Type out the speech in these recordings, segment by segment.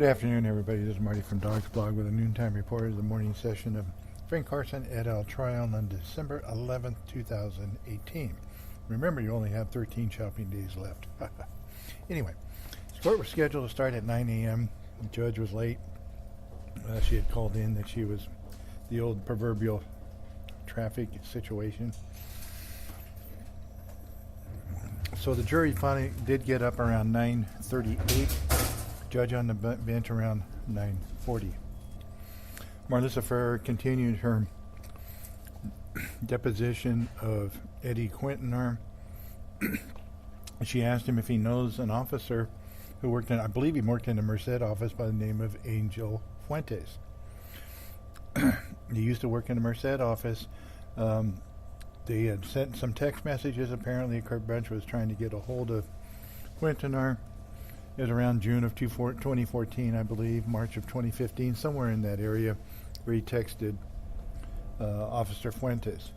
Good afternoon, everybody. This is Marty from Dawgs blog with a noontime report of the morning session of Frank Carson et al. Trial on December 11th, 2018. Remember, you only have 13 shopping days left. Anyway, court was scheduled to start at 9 a.m. The judge was late. She had called in that she was the old proverbial traffic situation. So the jury finally did get up around 9:38. Judge on the bench around 9:40. Marlissa Ferrer continued her deposition of Eddie Quintanar. She asked him if he knows an officer who worked in, I believe he worked in the Merced office by the name of Angel Fuentes. He used to work in the Merced office. They had sent some text messages. Apparently, Kurt Bunch was trying to get a hold of Quintanar. It was around June of 2014, I believe, March of 2015, somewhere in that area, where he texted Officer Fuentes.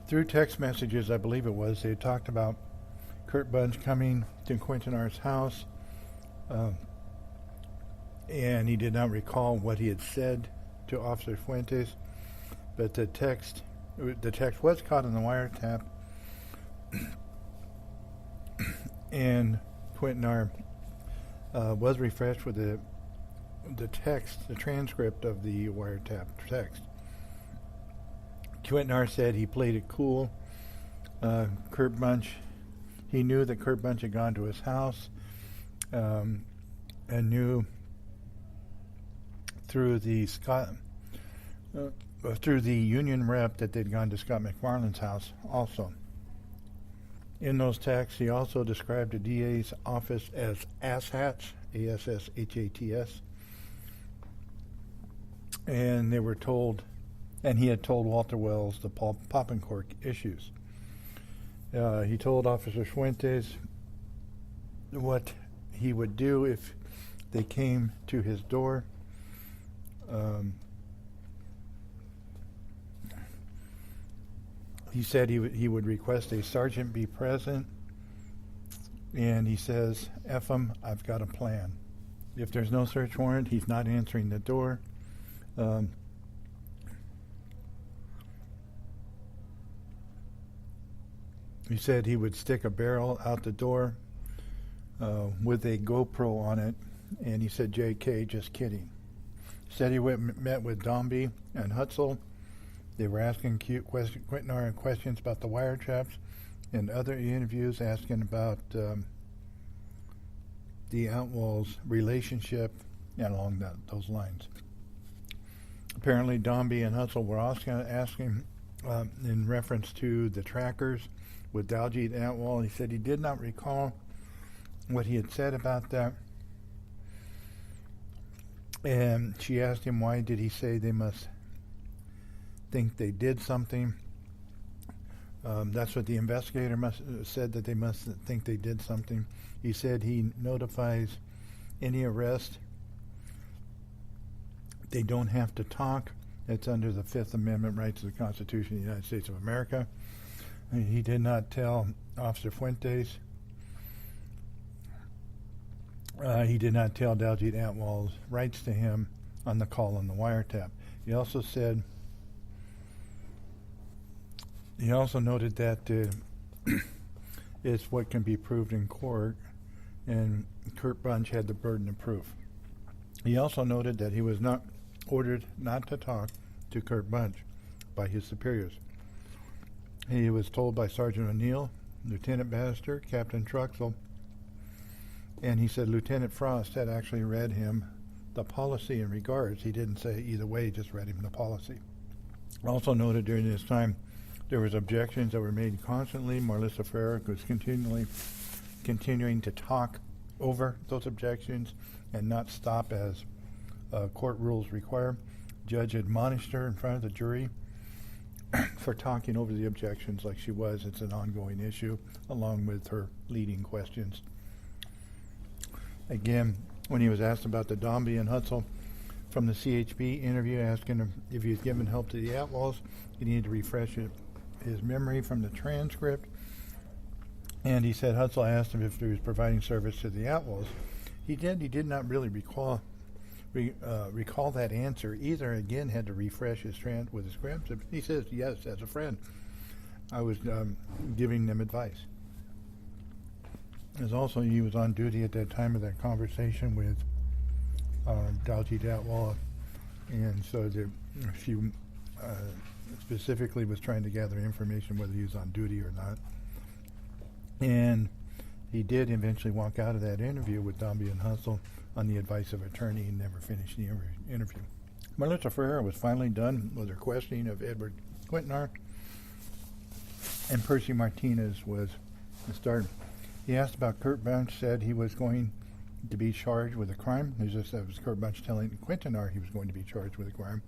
Through text messages, I believe it was, they talked about Kurt Bunch coming to Quintanar's house, and he did not recall what he had said to Officer Fuentes, but the text was caught in the wiretap. And Quintanar was refreshed with the text, the transcript of the wiretap text. Quintanar said he played it cool. Kurt Bunch, he knew that Kurt Bunch had gone to his house, and knew through the union rep that they'd gone to Scott McFarland's house also. In those texts, he also described the DA's office as asshats, A-S-S-H-A-T-S. And they were told, and he had told Walter Wells the pop and cork issues. He told Officer Fuentes what he would do if they came to his door. He said he would request a sergeant be present, and he says, F him, I've got a plan. If there's no search warrant, he's not answering the door. He said he would stick a barrel out the door with a GoPro on it, and he said, JK, just kidding. He said he met with Dombey and Hutzel. They were asking Quintanar questions about the wiretaps and other interviews, asking about the Outlaws' relationship and along those lines. Apparently, Dombey and Hutzel were asking in reference to the trackers with Daljeet Atwal. He said he did not recall what he had said about that. And she asked him, why did he say they must think they did something? That's what the investigator said, that they must think they did something. He said he notifies any arrest. They don't have to talk. It's under the Fifth Amendment rights of the Constitution of the United States of America. He did not tell Officer Fuentes. He did not tell Daljeet Atwal's rights to him on the call on the wiretap. He also said, he also noted that it's what can be proved in court, and Kurt Bunch had the burden of proof. He also noted that he was not ordered not to talk to Kurt Bunch by his superiors. He was told by Sergeant O'Neill, Lieutenant Bannister, Captain Truxell, and he said Lieutenant Frost had actually read him the policy in regards. He didn't say either way, he just read him the policy. Also noted during this time, there was objections that were made constantly. Marlissa Ferrer was continuing to talk over those objections and not stop as court rules require. Judge admonished her in front of the jury for talking over the objections like she was. It's an ongoing issue, along with her leading questions. Again, when he was asked about the Dombey and Hutzel from the CHP interview, asking him if he was given help to the Outlaws, he needed to refresh his memory from the transcript. And he said Hutzel asked him if he was providing service to the Outlaws. He did not really recall that answer either. Again, had to refresh his trend with his grandson. He says, yes, as a friend, I was giving them advice. As also, he was on duty at that time of that conversation with Daljeet Atwal, and so she specifically was trying to gather information whether he was on duty or not. And he did eventually walk out of that interview with Dombey and Hustle on the advice of attorney and never finished the interview. Melissa Ferreira was finally done with her questioning of Edward Quintanar, and Percy Martinez was started. He asked about Kurt Bunch, said he was going to be charged with a crime. That was Kurt Bunch telling Quintanar he was going to be charged with a crime.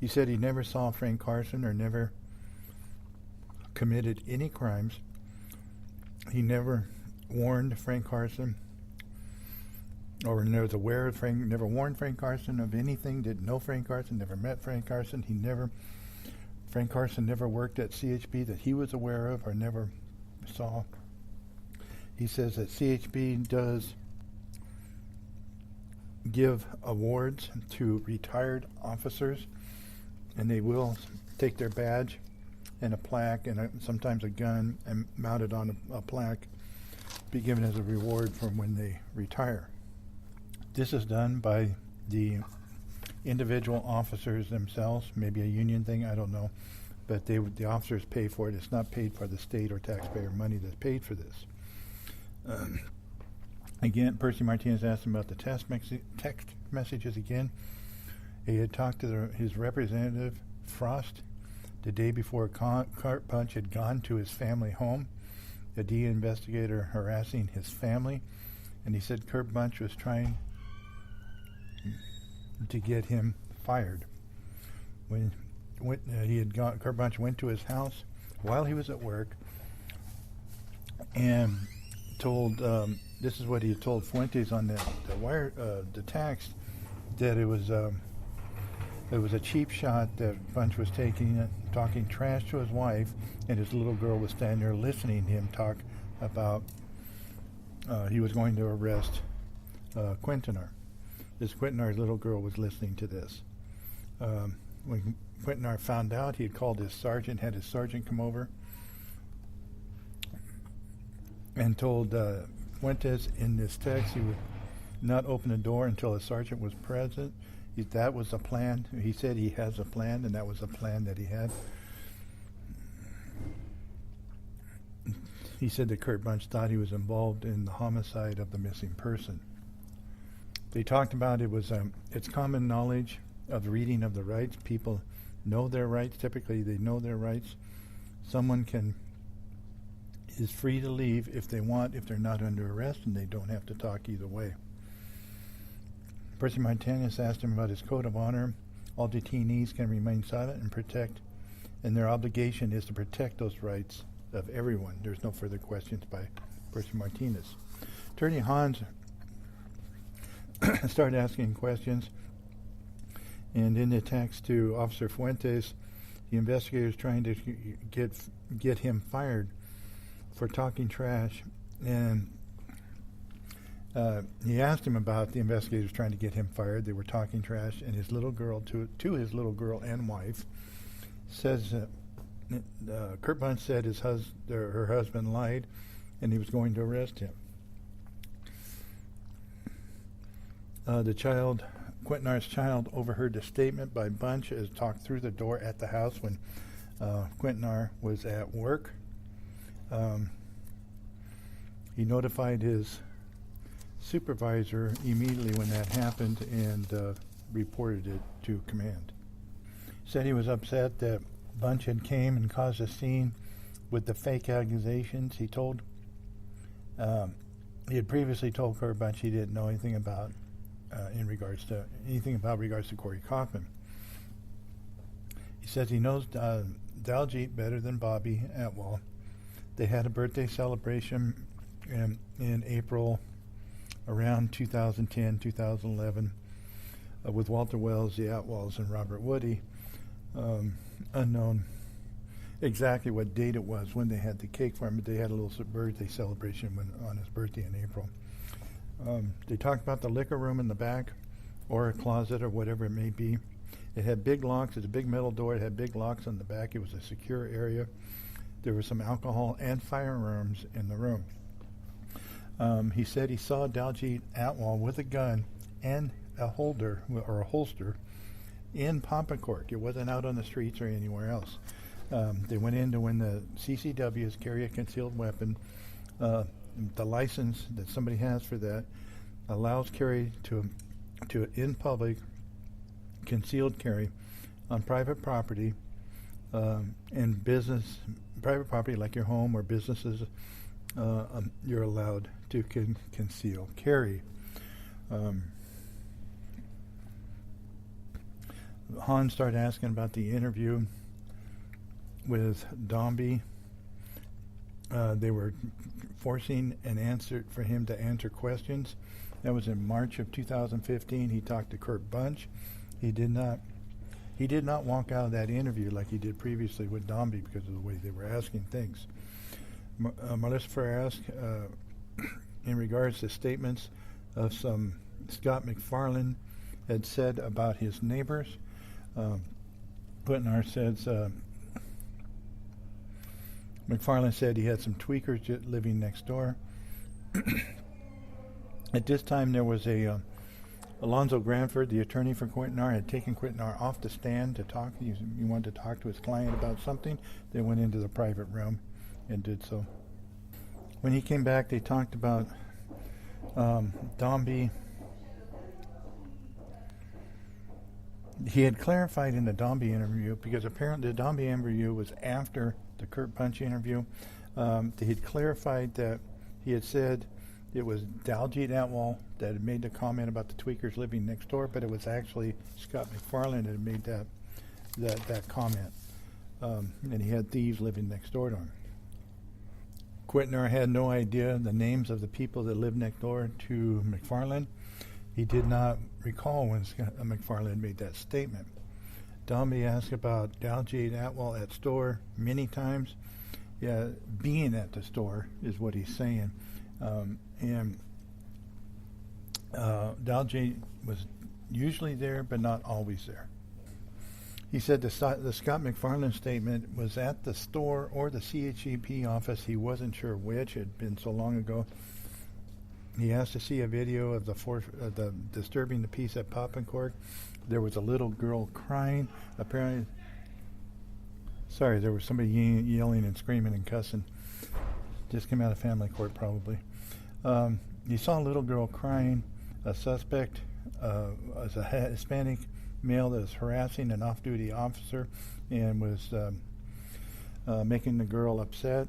He said he never saw Frank Carson or never committed any crimes. He never warned Frank Carson or was aware of never warned Frank Carson of anything, didn't know Frank Carson, never met Frank Carson. Frank Carson never worked at CHP that he was aware of or never saw. He says that CHP does give awards to retired officers, and they will take their badge and a plaque and sometimes a gun and mount it on a plaque, be given as a reward from when they retire. This is done by the individual officers themselves, maybe a union thing, I don't know, but the officers pay for it. It's not paid for the state or taxpayer money that's paid for this. Again, Percy Martinez asked him about the text messages again. He had talked to his representative, Frost, the day before Kurt Bunch had gone to his family home, the DA investigator harassing his family, and he said Kurt Bunch was trying to get him fired. Kurt Bunch went to his house while he was at work and told, this is what he had told Fuentes on the text, that it was a cheap shot that Bunch was taking, talking trash to his wife, and his little girl was standing there listening to him talk about he was going to arrest Quintanar. This Quintanar's little girl was listening to this. When Quintanar found out, he had called his sergeant, had his sergeant come over, and told Fuentes in this text he would not open the door until the sergeant was present. That was a plan. He said he has a plan, and that was a plan that he had. He said that Kurt Bunch thought he was involved in the homicide of the missing person. They talked about it's common knowledge of reading of the rights. People know their rights. Typically, they know their rights. Someone is free to leave if they want, if they're not under arrest, and they don't have to talk either way. Percy Martinez asked him about his code of honor. All detainees can remain silent and their obligation is to protect those rights of everyone. There's no further questions by Percy Martinez. Attorney Hans started asking questions, and in the text to Officer Fuentes, the investigators trying to get him fired for talking trash, and he asked him about the investigators trying to get him fired. They were talking trash, and his little girl, to his little girl and wife, says Kurt Bunch said her husband lied, and he was going to arrest him. Quintanar's child overheard the statement by Bunch as talked through the door at the house when Quintanar was at work. He notified his supervisor immediately when that happened and reported it to command. Said he was upset that Bunch had came and caused a scene with the fake accusations. He had previously told Kurt Bunch he didn't know anything about regards to Corey Kaufman. He says he knows Daljeet better than Bobby Atwal. They had a birthday celebration in April around 2010, 2011 with Walter Wells, the Atwals, and Robert Woody. Unknown exactly what date it was when they had the cake for him, but they had a little birthday celebration on his birthday in April. They talked about the liquor room in the back, or a closet, or whatever it may be. It had big locks. It's a big metal door. It had big locks on the back. It was a secure area. There was some alcohol and firearms in the room. He said he saw Daljeet Atwal with a gun and a holder or a holster in Pompacork. It wasn't out on the streets or anywhere else. They went in to when the CCWs carry a concealed weapon. The license that somebody has for that allows carry to in public concealed carry on private property and business private property like your home or businesses. You're allowed to conceal carry. Hans started asking about the interview with Dombey. They were forcing an answer for him to answer questions. That was in March of 2015. He talked to Kurt Bunch. He did not walk out of that interview like he did previously with Dombey because of the way they were asking things. Melissa Ferrer asked in regards to statements of some Scott McFarlane had said about his neighbors. Quintanar says McFarlane said he had some tweakers living next door. At this time, there was Alonzo Granford, the attorney for Quintanar, had taken Quintanar off the stand to talk. He wanted to talk to his client about something. They went into the private room and did so. When he came back, they talked about Dombey. He had clarified in the Dombey interview, because apparently the Dombey interview was after the Kurt Bunch interview. He had clarified that he had said it was Daljeet Atwal that had made the comment about the tweakers living next door, but it was actually Scott McFarlane that had made that comment. And he had thieves living next door to him. Quintanar had no idea the names of the people that lived next door to McFarlane. He did not recall when McFarlane made that statement. Dombey asked about Daljeet Atwal at store many times. Yeah, being at the store is what he's saying. And Daljeet was usually there, but not always there. He said the Scott McFarlane statement was at the store or the CHEP office. He wasn't sure which. It had been so long ago. He asked to see a video of the disturbing the peace at Pompacork. There was a little girl crying. Apparently, there was somebody yelling and screaming and cussing. Just came out of family court, probably. He saw a little girl crying. A suspect was a Hispanic male that was harassing an off-duty officer and was making the girl upset.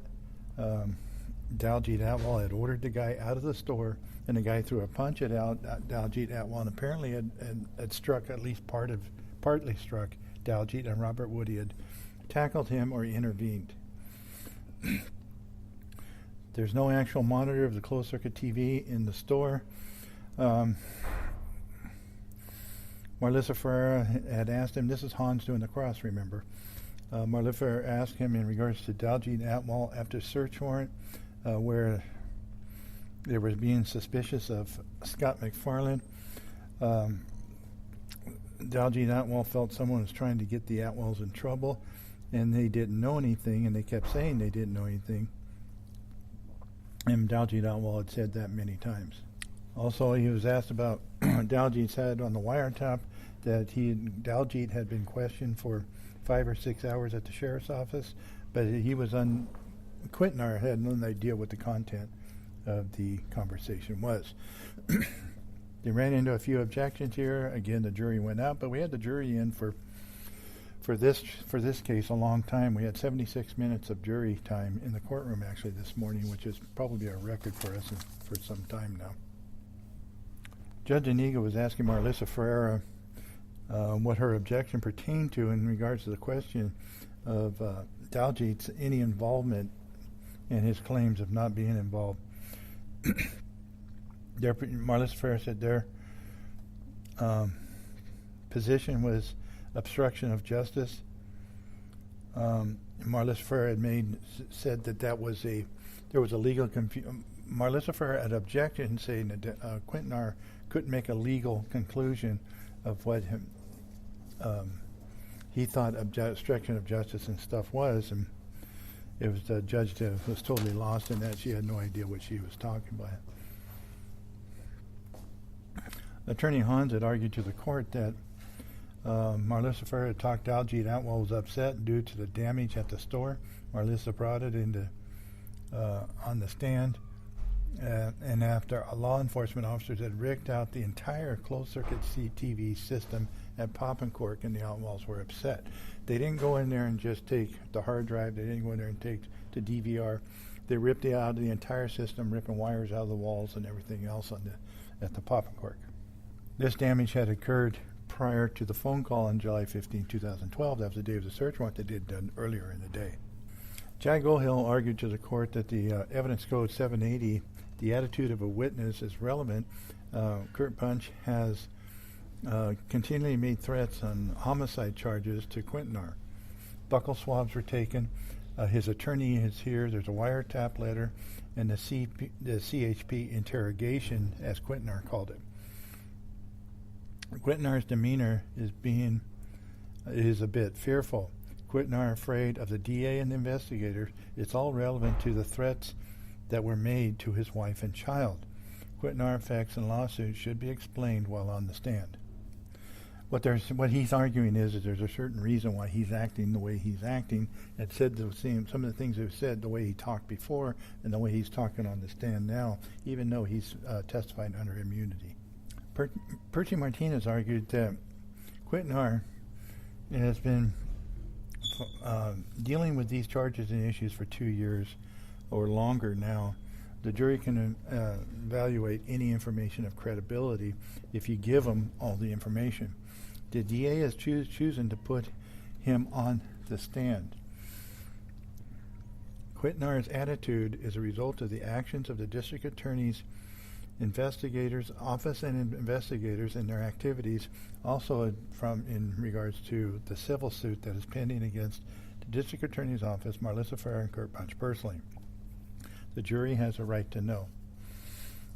Daljeet Atwal had ordered the guy out of the store, and the guy threw a punch at Daljeet Atwal, and apparently had struck, at least partly struck Daljeet, and Robert Woody had tackled him or intervened. There's no actual monitor of the closed-circuit TV in the store. Marlissa Ferreira had asked him, this is Hans doing the cross, remember. Marlissa Ferreira asked him in regards to Daljeet Atwal after search warrant, where there was being suspicious of Scott McFarlane. Daljeet Atwal felt someone was trying to get the Atwals in trouble, and they didn't know anything, and they kept saying they didn't know anything. And Daljeet Atwal had said that many times. Also, he was asked about Daljeet said on the wiretap that Daljeet had been questioned for 5 or 6 hours at the sheriff's office, but Quintanar had no idea what the content of the conversation was. They ran into a few objections here. Again, the jury went out, but we had the jury in for this case a long time. We had 76 minutes of jury time in the courtroom actually this morning, which is probably a record for us for some time now. Judge Inigo was asking Marlissa Ferreira what her objection pertained to in regards to the question of Daljeet's any involvement in his claims of not being involved. Marlissa Ferreira said their position was obstruction of justice. Marlissa Ferreira had said that there was a legal Marlissa Ferrer had objected, saying that Quintanar couldn't make a legal conclusion of what he thought obstruction of justice and stuff was, and it was the judge that was totally lost in that. She had no idea what she was talking about. Attorney Hans had argued to the court that Marlissa Ferrer had talked Algie Atwell was upset due to the damage at the store. Marlissa brought it into on the stand, and after law enforcement officers had rigged out the entire closed-circuit CTV system at Pop and Cork, and the Outlaws were upset. They didn't go in there and just take the hard drive. They didn't go in there and take the DVR. They ripped it out of the entire system, ripping wires out of the walls and everything else at the Pop and Cork. This damage had occurred prior to the phone call on July 15, 2012. That was the day of the search warrant that they'd done earlier in the day. Jai Gohill argued to the court that the Evidence Code 780, the attitude of a witness, is relevant. Kurt Bunch has continually made threats on homicide charges to Quintanar. Buccal swabs were taken. His attorney is here. There's a wiretap letter and the CHP interrogation, as Quintanar called it. Quintanar's demeanor is a bit fearful. Quintanar afraid of the DA and the investigators. It's all relevant to the threats that were made to his wife and child. Quintanar effects and lawsuits should be explained while on the stand. What he's arguing is there's a certain reason why he's acting the way he's acting, and said some of the things he's said, the way he talked before and the way he's talking on the stand now, even though he's testifying under immunity. Percy Martinez argued that Quintanar has been dealing with these charges and issues for 2 years or longer now. The jury can evaluate any information of credibility if you give them all the information. The DA has chosen to put him on the stand. Quintanar's attitude is a result of the actions of the district attorney's investigators, office and investigators, and their activities, also in regards to the civil suit that is pending against the district attorney's office, Marlissa Ferrer, and Kurt Bunch personally. The jury has a right to know.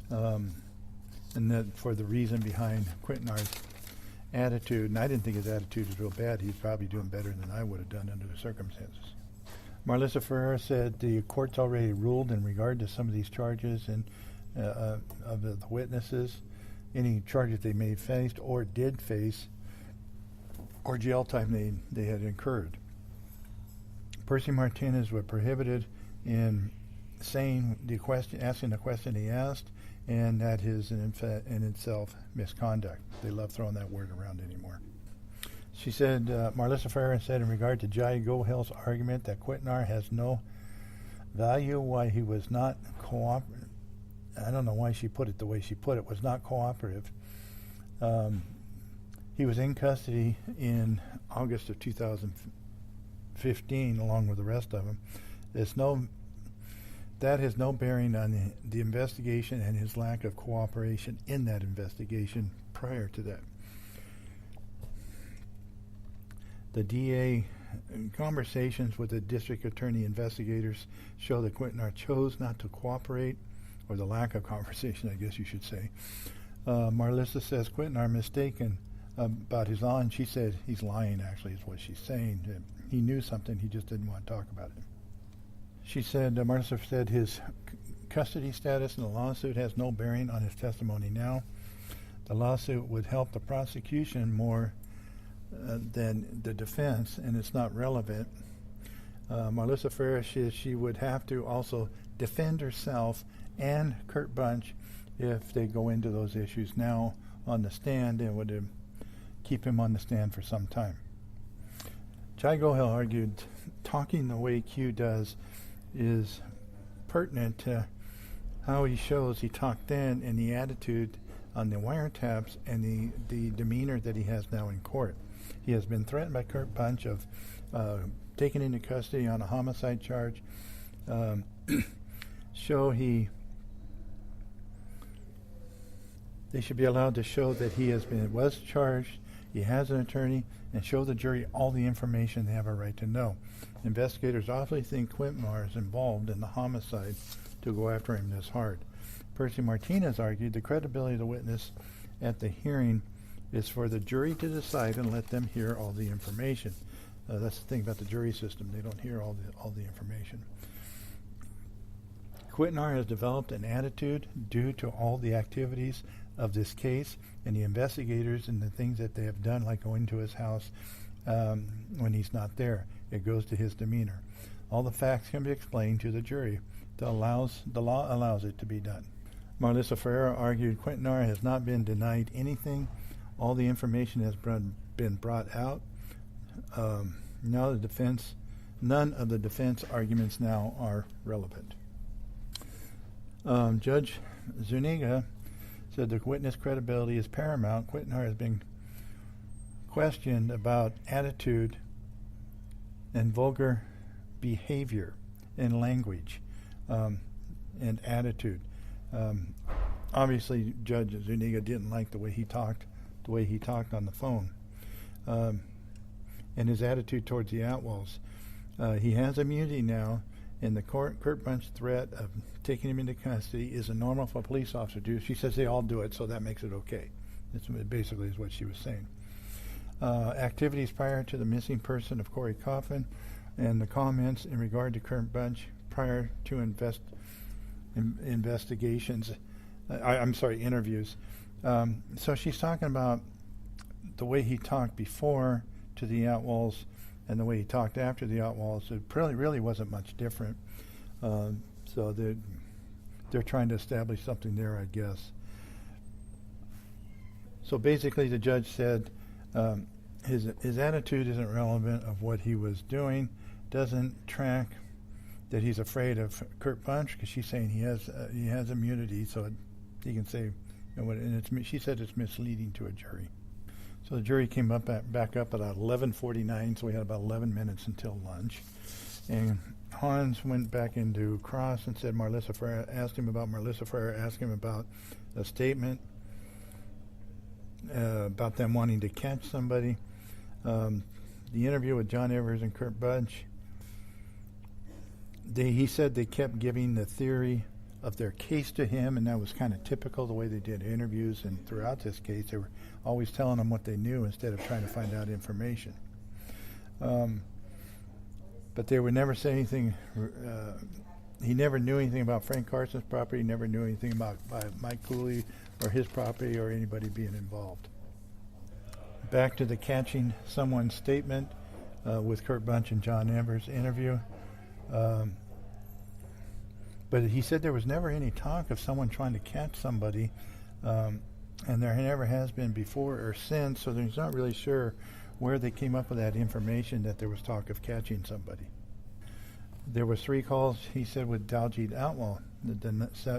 And that for the reason behind Quintanar's attitude, and I didn't think his attitude was real bad. He's probably doing better than I would have done under the circumstances. Marlissa Ferrer said the court's already ruled in regard to some of these charges and of the witnesses, any charges they may have faced or did face, or jail time they had incurred. Percy Martinez was prohibited in asking the question he asked, and that is in itself misconduct. They love throwing that word around anymore. She said, Marlissa Ferrer said in regard to Jai Gohill's argument that Quintanar has no value, why he was not cooperative. I don't know why she put it the way she put it, was not cooperative. He was in custody in August of 2015 along with the rest of them. That has no bearing on the investigation and his lack of cooperation in that investigation prior to that. The DA conversations with the district attorney investigators show that Quintanar chose not to cooperate, or the lack of conversation, I guess you should say. Marlissa says Quintanar mistaken about his law, and she said he's lying, actually, is what she's saying. He knew something, he just didn't want to talk about it. She said, Marlissa said his custody status in the lawsuit has no bearing on his testimony now. The lawsuit would help the prosecution more than the defense, and it's not relevant. Marlissa Ferrer says she would have to also defend herself and Kurt Bunch if they go into those issues now on the stand, and would keep him on the stand for some time. Jai Gohill argued talking the way Q does is pertinent to how he shows he talked then, and the attitude on the wiretaps and the demeanor that he has now in court. He has been threatened by Kurt Bunch of taken into custody on a homicide charge. They should be allowed to show that he was charged, he has an attorney, and show the jury all the information they have a right to know. Investigators obviously think Quintanar is involved in the homicide to go after him this hard. Percy Martinez argued the credibility of the witness at the hearing is for the jury to decide and let them hear all the information. That's the thing about the jury system. They don't hear all the information. Quintanar has developed an attitude due to all the activities of this case and the investigators and the things that they have done, like going to his house when he's not there. It goes to his demeanor. All the facts can be explained to the jury. The law allows it to be done. Marlissa Ferreira argued Quintanar has not been denied anything. All the information has been brought out. None of the defense arguments now are relevant. Judge Zuniga said the witness credibility is paramount. Quintanar has been questioned about attitude and vulgar behavior and language and attitude. Obviously, Judge Zuniga didn't like the way he talked on the phone, and his attitude towards the Outlaws. He has immunity now, and the Kurt Bunch threat of taking him into custody is a normal for a police officer to do. She says they all do it, so that makes it okay. That's basically is what she was saying. Activities prior to the missing person of Corey Coffin, and the comments in regard to Kurt Bunch prior to investigations. Interviews. So she's talking about the way he talked before to the Outlaws and the way he talked after the Outlaws. It really wasn't much different. So they're trying to establish something there, I guess. So basically, the judge said his attitude isn't relevant of what he was doing, doesn't track that he's afraid of Kurt Bunch, because she's saying he has immunity, so he can say, she said it's misleading to a jury. So the jury came back up at 11:49, so we had about 11 minutes until lunch. And Hans went back into cross and said Marlissa Ferreira asked him about a statement about them wanting to catch somebody. The interview with John Evers and Kurt Bunch, he said they kept giving the theory of their case to him, and that was kind of typical the way they did interviews. And throughout this case, they were always telling him what they knew instead of trying to find out information. But they would never say anything. He never knew anything about Frank Carson's property. He never knew anything about Mike Cooley or his property or anybody being involved. Back to the catching someone's statement with Kurt Bunch and John Evers interview. But he said there was never any talk of someone trying to catch somebody, and there never has been before or since, so he's not really sure where they came up with that information that there was talk of catching somebody. There were 3 calls, he said, with Daljeet Outlaw,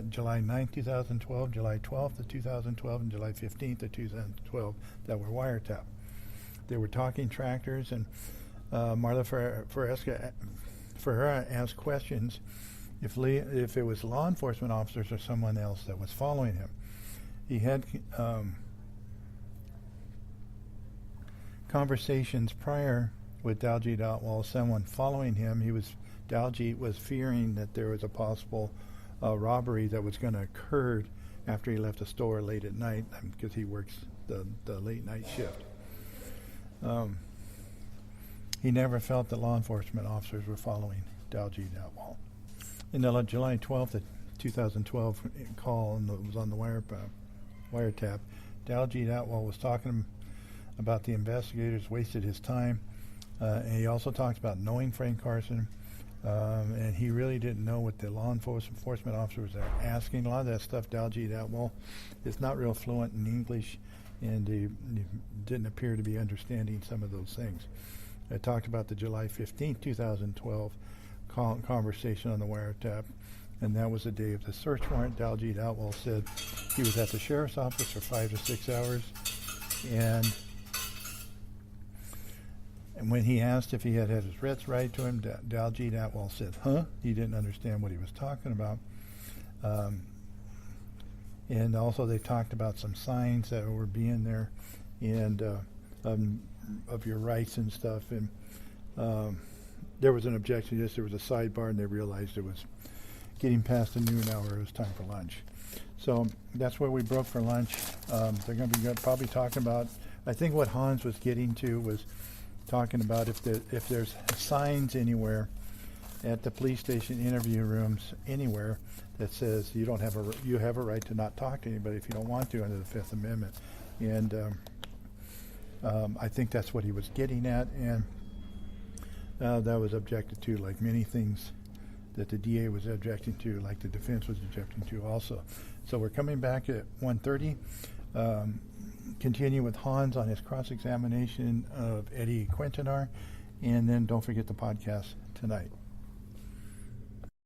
July 9th, 2012, July 12th of 2012, and July 15th of 2012 that were wiretapped. They were talking tractors, and Marla Ferreira asked questions if it was law enforcement officers or someone else that was following him. He had conversations prior with Daljeet Outlaw, someone following him. Daljeet was fearing that there was a possible robbery that was going to occur after he left the store late at night, because he works the late night shift. He never felt that law enforcement officers were following Daljeet Outlaw. In the July 12th of 2012 call, and it was on the wiretap, Daljeet Outlaw was talking about the investigators wasted his time, and he also talks about knowing Frank Carson, and he really didn't know what the law enforcement officers were asking. A lot of that stuff, Daljeet Outlaw is not real fluent in English, and he didn't appear to be understanding some of those things. I talked about the July 15th, 2012 conversation on the wiretap, and that was the day of the search warrant. Daljeet Outlaw said he was at the sheriff's office for 5 to 6 hours, and when he asked if he had his threats right to him, Daljeet Outlaw said, huh? He didn't understand what he was talking about. And also they talked about some signs that were being there, and of your rights and stuff. And there was an objection to this. There was a sidebar, and they realized it was getting past the noon hour. It was time for lunch. So that's where we broke for lunch. They're going to be probably talking about, I think what Hans was getting to was talking about if there's signs anywhere at the police station interview rooms anywhere that says you have a right to not talk to anybody if you don't want to under the Fifth Amendment. And I think that's what he was getting at, and that was objected to, like many things that the DA was objecting to, like the defense was objecting to also. So we're coming back at 1:30. Continue with Hans on his cross-examination of Eddie Quintanar, and then don't forget the podcast tonight.